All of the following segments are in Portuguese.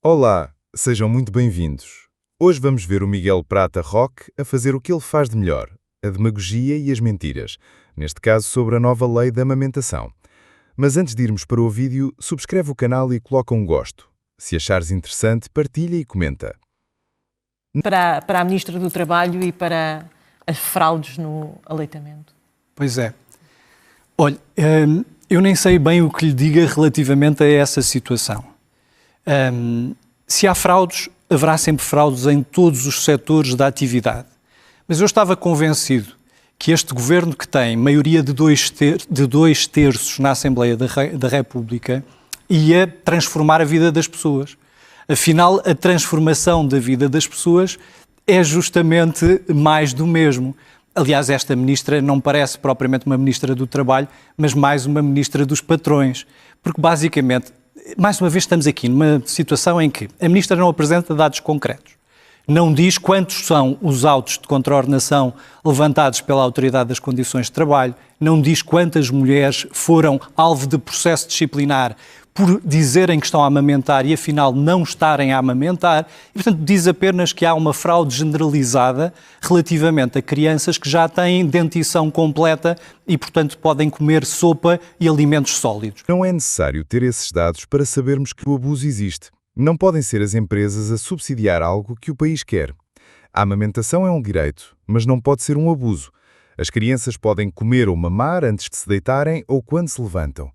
Olá, sejam muito bem-vindos. Hoje vamos ver o Miguel Prata Roque a fazer o que ele faz de melhor, a demagogia e as mentiras, neste caso sobre a nova lei da amamentação. Mas antes de irmos para o vídeo, subscreve o canal e coloca um gosto. Se achares interessante, partilha e comenta. Para a Ministra do Trabalho e para as fraudes no aleitamento. Pois é. Olha, eu nem sei bem o que lhe diga relativamente a essa situação. Se há fraudes, haverá sempre fraudes em todos os setores da atividade. Mas eu estava convencido que este governo, que tem maioria de dois terços na Assembleia da República, ia transformar a vida das pessoas. Afinal, a transformação da vida das pessoas é justamente mais do mesmo. Aliás, esta ministra não parece propriamente uma ministra do trabalho, mas mais uma ministra dos patrões. Porque, basicamente, mais uma vez estamos aqui numa situação em que a ministra não apresenta dados concretos. Não diz quantos são os autos de contraordenação levantados pela Autoridade das Condições de Trabalho, não diz quantas mulheres foram alvo de processo disciplinar por dizerem que estão a amamentar e afinal não estarem a amamentar, e portanto diz apenas que há uma fraude generalizada relativamente a crianças que já têm dentição completa e portanto podem comer sopa e alimentos sólidos. Não é necessário ter esses dados para sabermos que o abuso existe. Não podem ser as empresas a subsidiar algo que o país quer. A amamentação é um direito, mas não pode ser um abuso. As crianças podem comer ou mamar antes de se deitarem ou quando se levantam.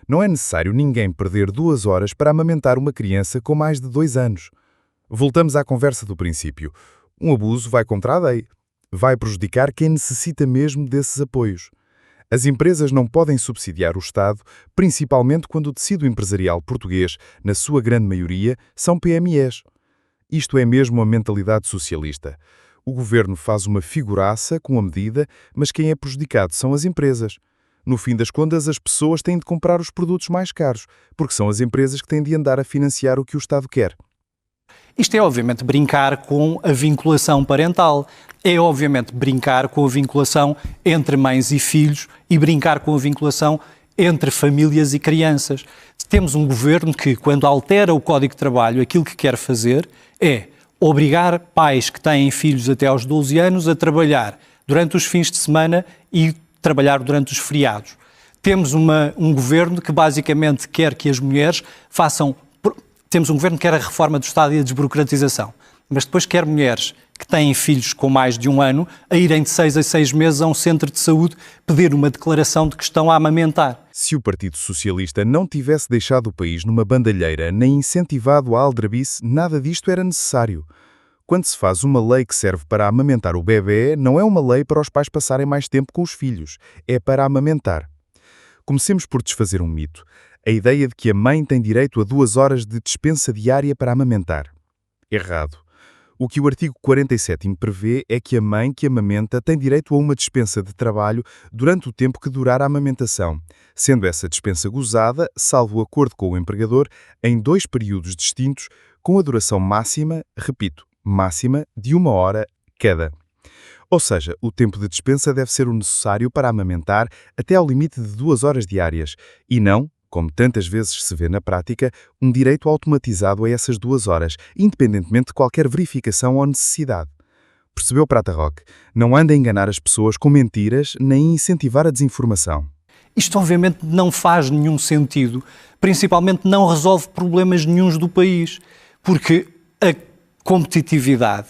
Não é necessário ninguém perder 2 horas para amamentar uma criança com mais de 2 anos. Voltamos à conversa do princípio. Um abuso vai contra a lei. Vai prejudicar quem necessita mesmo desses apoios. As empresas não podem subsidiar o Estado, principalmente quando o tecido empresarial português, na sua grande maioria, são PMEs. Isto é mesmo a mentalidade socialista. O governo faz uma figuraça com a medida, mas quem é prejudicado são as empresas. No fim das contas, as pessoas têm de comprar os produtos mais caros, porque são as empresas que têm de andar a financiar o que o Estado quer. Isto é, obviamente, brincar com a vinculação parental. É, obviamente, brincar com a vinculação entre mães e filhos e brincar com a vinculação entre famílias e crianças. Temos um governo que, quando altera o Código de Trabalho, aquilo que quer fazer é obrigar pais que têm filhos até aos 12 anos a trabalhar durante os fins de semana e trabalhar durante os feriados. Temos um governo que basicamente quer que as mulheres façam... Temos um governo que quer a reforma do Estado e a desburocratização, mas depois quer mulheres que têm filhos com mais de 1 ano a irem de 6 a 6 meses a um centro de saúde pedir uma declaração de que estão a amamentar. Se o Partido Socialista não tivesse deixado o país numa bandalheira nem incentivado a aldrabice, nada disto era necessário. Quando se faz uma lei que serve para amamentar o bebê, não é uma lei para os pais passarem mais tempo com os filhos, é para amamentar. Comecemos por desfazer um mito, a ideia de que a mãe tem direito a 2 horas de dispensa diária para amamentar. Errado. O que o artigo 47 prevê é que a mãe que amamenta tem direito a uma dispensa de trabalho durante o tempo que durar a amamentação, sendo essa dispensa gozada, salvo acordo com o empregador, em 2 períodos distintos, com a duração máxima, repito, máxima de 1 hora cada. Ou seja, o tempo de dispensa deve ser o necessário para amamentar até ao limite de 2 horas diárias e não, como tantas vezes se vê na prática, um direito automatizado a essas 2 horas, independentemente de qualquer verificação ou necessidade. Percebeu, Prata Roque? Não anda a enganar as pessoas com mentiras nem incentivar a desinformação. Isto obviamente não faz nenhum sentido, principalmente não resolve problemas nenhuns do país, porque a competitividade,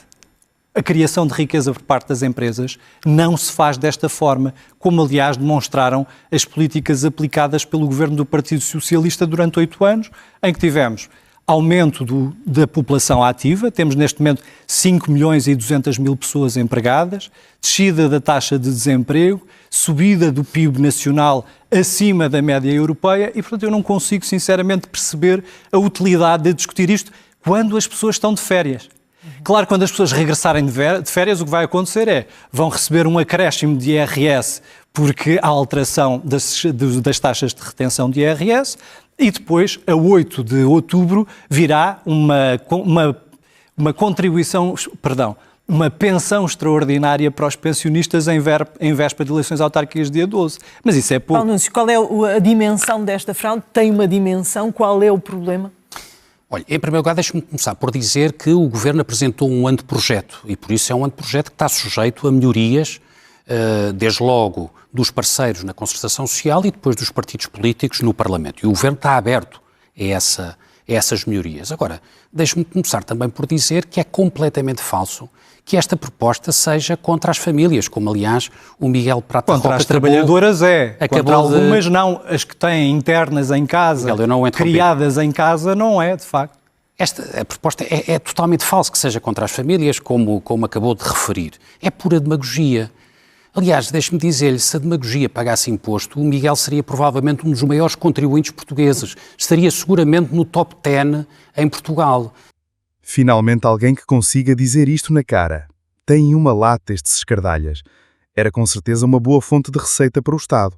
a criação de riqueza por parte das empresas não se faz desta forma, como aliás demonstraram as políticas aplicadas pelo governo do Partido Socialista durante 8 anos, em que tivemos aumento da população ativa, temos neste momento 5 milhões e 200 mil pessoas empregadas, descida da taxa de desemprego, subida do PIB nacional acima da média europeia e, portanto, eu não consigo sinceramente perceber a utilidade de discutir isto quando as pessoas estão de férias. Claro, quando as pessoas regressarem de férias, o que vai acontecer é, vão receber um acréscimo de IRS porque há alteração das taxas de retenção de IRS e depois, a 8 de outubro, virá uma contribuição, uma pensão extraordinária para os pensionistas em véspera de eleições autárquicas dia 12. Mas isso é pouco. Paulo Núncio, qual é a dimensão desta fraude? Tem uma dimensão? Qual é o problema? Olha, em primeiro lugar, deixe-me começar por dizer que o Governo apresentou um anteprojeto e, por isso, é um anteprojeto que está sujeito a melhorias, desde logo dos parceiros na concertação social e depois dos partidos políticos no Parlamento. E o Governo está aberto a essas melhorias. Agora, deixe-me começar também por dizer que é completamente falso que esta proposta seja contra as famílias, como, aliás, o Miguel Prata Roca Contra as trabalhadoras contra algumas não. As que têm internas em casa, Miguel, criadas em casa, não é, de facto. A proposta é totalmente falsa que seja contra as famílias, como acabou de referir. É pura demagogia. Aliás, deixe-me dizer-lhe, se a demagogia pagasse imposto, o Miguel seria provavelmente um dos maiores contribuintes portugueses. Estaria seguramente no top 10 em Portugal. Finalmente alguém que consiga dizer isto na cara. Tem uma lata estes escardalhas. Era com certeza uma boa fonte de receita para o Estado.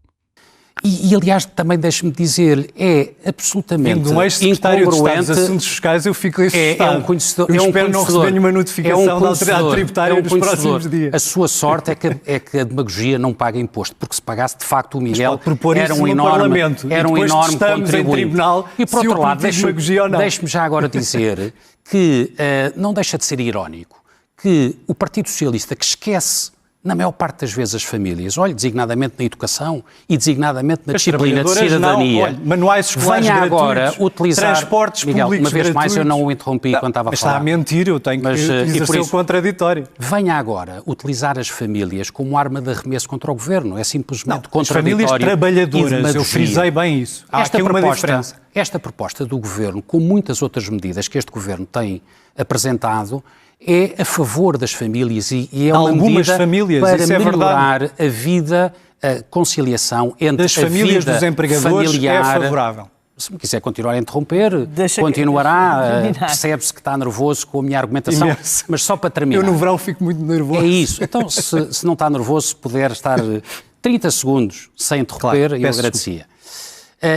E aliás, também deixe-me dizer, é absolutamente um ex-secretário de Estado dos Assuntos Fiscais, eu fico assustado. É um conhecedor. Eu espero não receber nenhuma notificação da Autoridade Tributária nos próximos dias. A sua sorte é que a demagogia não paga imposto, porque se pagasse, de facto, o Miguel era um enorme contribuinte. Tribunal, e, por outro lado, deixe-me já agora dizer que não deixa de ser irónico que o Partido Socialista, que esquece na maior parte das vezes as famílias, olha, designadamente na educação e designadamente na disciplina de cidadania, olha, manuais escolares venha gratuitos, agora utilizar... transportes Miguel, públicos uma vez mais eu não o interrompi não, quando estava a mas falar. Está a mentir, eu tenho que exercer o contraditório. Venha agora utilizar as famílias como arma de arremesso contra o Governo, é simplesmente contraditório. As famílias trabalhadoras, eu frisei bem isso. Há aqui uma diferença. Esta proposta do Governo, com muitas outras medidas que este Governo tem apresentado, é a favor das famílias e é uma medida para melhorar a vida, a conciliação entre das famílias dos empregadores familiar. É favorável. Se me quiser continuar a interromper, continuará, percebe-se que está nervoso com a minha argumentação, mas só para terminar. Eu no verão fico muito nervoso. É isso, então se não está nervoso, se puder estar 30 segundos sem interromper, claro, eu agradecia.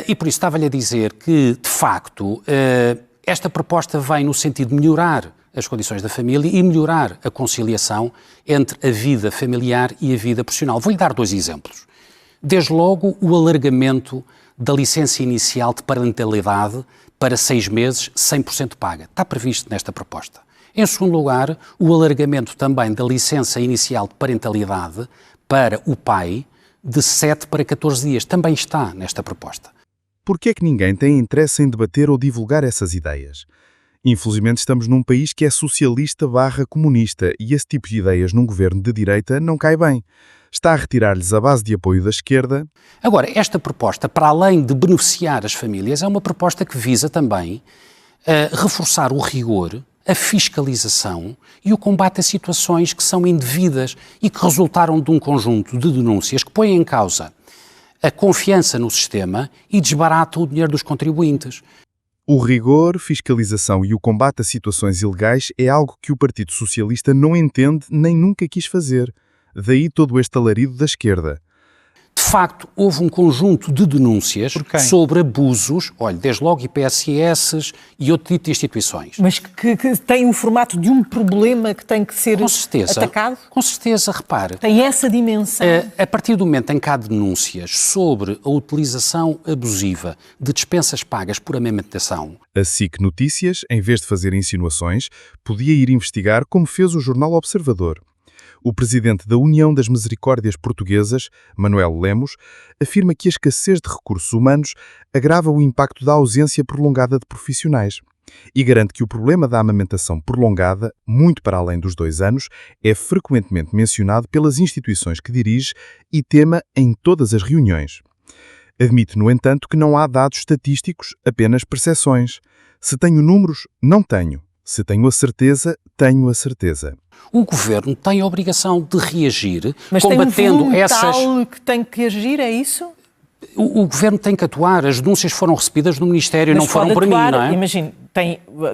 E por isso estava-lhe a dizer que, de facto, esta proposta vem no sentido de melhorar as condições da família e melhorar a conciliação entre a vida familiar e a vida profissional. Vou-lhe dar 2 exemplos. Desde logo, o alargamento da licença inicial de parentalidade para 6 meses, 100% paga. Está previsto nesta proposta. Em segundo lugar, o alargamento também da licença inicial de parentalidade para o pai de 7 para 14 dias. Também está nesta proposta. Por que é que ninguém tem interesse em debater ou divulgar essas ideias? Infelizmente estamos num país que é socialista/comunista e esse tipo de ideias num governo de direita não cai bem. Está a retirar-lhes a base de apoio da esquerda. Agora, esta proposta, para além de beneficiar as famílias, é uma proposta que visa também reforçar o rigor, a fiscalização e o combate a situações que são indevidas e que resultaram de um conjunto de denúncias que põem em causa a confiança no sistema e desbaratam o dinheiro dos contribuintes. O rigor, fiscalização e o combate a situações ilegais é algo que o Partido Socialista não entende nem nunca quis fazer. Daí todo este alarido da esquerda. De facto, houve um conjunto de denúncias sobre abusos, olha, desde logo IPSS e outro tipo de instituições. Mas que tem o formato de um problema que tem que ser atacado? Com certeza, repare. Tem essa dimensão. A partir do momento em que há denúncias sobre a utilização abusiva de dispensas pagas por amamentação... A SIC Notícias, em vez de fazer insinuações, podia ir investigar como fez o jornal Observador. O presidente da União das Misericórdias Portuguesas, Manuel Lemos, afirma que a escassez de recursos humanos agrava o impacto da ausência prolongada de profissionais e garante que o problema da amamentação prolongada, muito para além dos 2 anos, é frequentemente mencionado pelas instituições que dirige e tema em todas as reuniões. Admite, no entanto, que não há dados estatísticos, apenas percepções. Se tenho números, não tenho. Se tenho a certeza, tenho a certeza. O Governo tem a obrigação de reagir, mas combatendo essas... Mas que tem que agir, é isso? O Governo tem que atuar. As denúncias foram recebidas no Ministério, não foram por mim, não é? Imagine,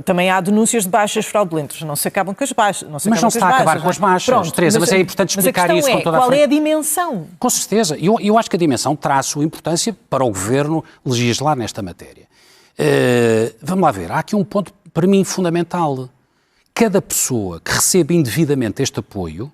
também há denúncias de baixas fraudulentas. Não se acabam com as baixas. Mas não se está a acabar com as baixas, Pronto, Teresa, mas é importante explicar isso com toda a qual é a dimensão? Com certeza. Eu acho que a dimensão traz sua importância para o Governo legislar nesta matéria. Vamos lá ver. Há aqui um ponto, para mim, fundamental. Cada pessoa que recebe indevidamente este apoio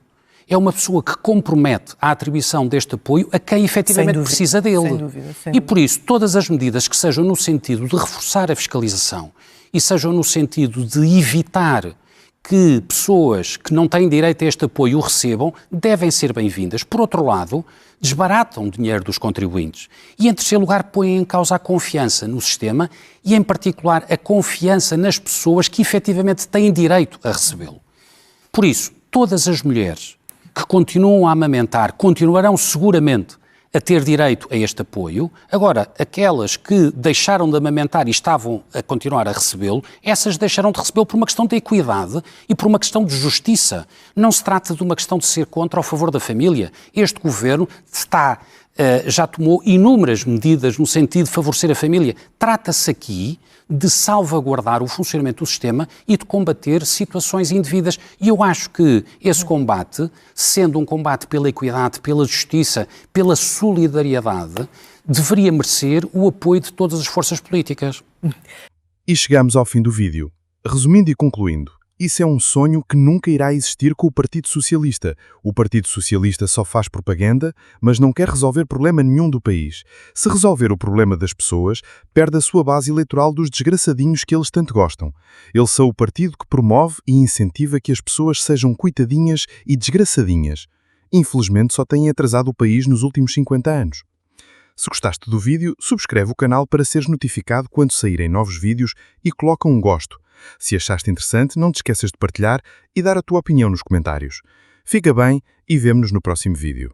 é uma pessoa que compromete a atribuição deste apoio a quem efetivamente precisa dele. Sem dúvida. E por isso, todas as medidas que sejam no sentido de reforçar a fiscalização e sejam no sentido de evitar que pessoas que não têm direito a este apoio o recebam, devem ser bem-vindas. Por outro lado, desbaratam o dinheiro dos contribuintes. E, em terceiro lugar, põem em causa a confiança no sistema e, em particular, a confiança nas pessoas que efetivamente têm direito a recebê-lo. Por isso, todas as mulheres que continuam a amamentar continuarão seguramente a ter direito a este apoio. Agora, aquelas que deixaram de amamentar e estavam a continuar a recebê-lo, essas deixarão de recebê-lo por uma questão de equidade e por uma questão de justiça. Não se trata de uma questão de ser contra ou a favor da família. Este governo já tomou inúmeras medidas no sentido de favorecer a família. Trata-se aqui de salvaguardar o funcionamento do sistema e de combater situações indevidas. E eu acho que esse combate, sendo um combate pela equidade, pela justiça, pela solidariedade, deveria merecer o apoio de todas as forças políticas. E chegamos ao fim do vídeo. Resumindo e concluindo, isso é um sonho que nunca irá existir com o Partido Socialista. O Partido Socialista só faz propaganda, mas não quer resolver problema nenhum do país. Se resolver o problema das pessoas, perde a sua base eleitoral dos desgraçadinhos que eles tanto gostam. Eles são o partido que promove e incentiva que as pessoas sejam coitadinhas e desgraçadinhas. Infelizmente, só têm atrasado o país nos últimos 50 anos. Se gostaste do vídeo, subscreve o canal para seres notificado quando saírem novos vídeos e coloca um gosto. Se achaste interessante, não te esqueças de partilhar e dar a tua opinião nos comentários. Fica bem e vemo-nos no próximo vídeo.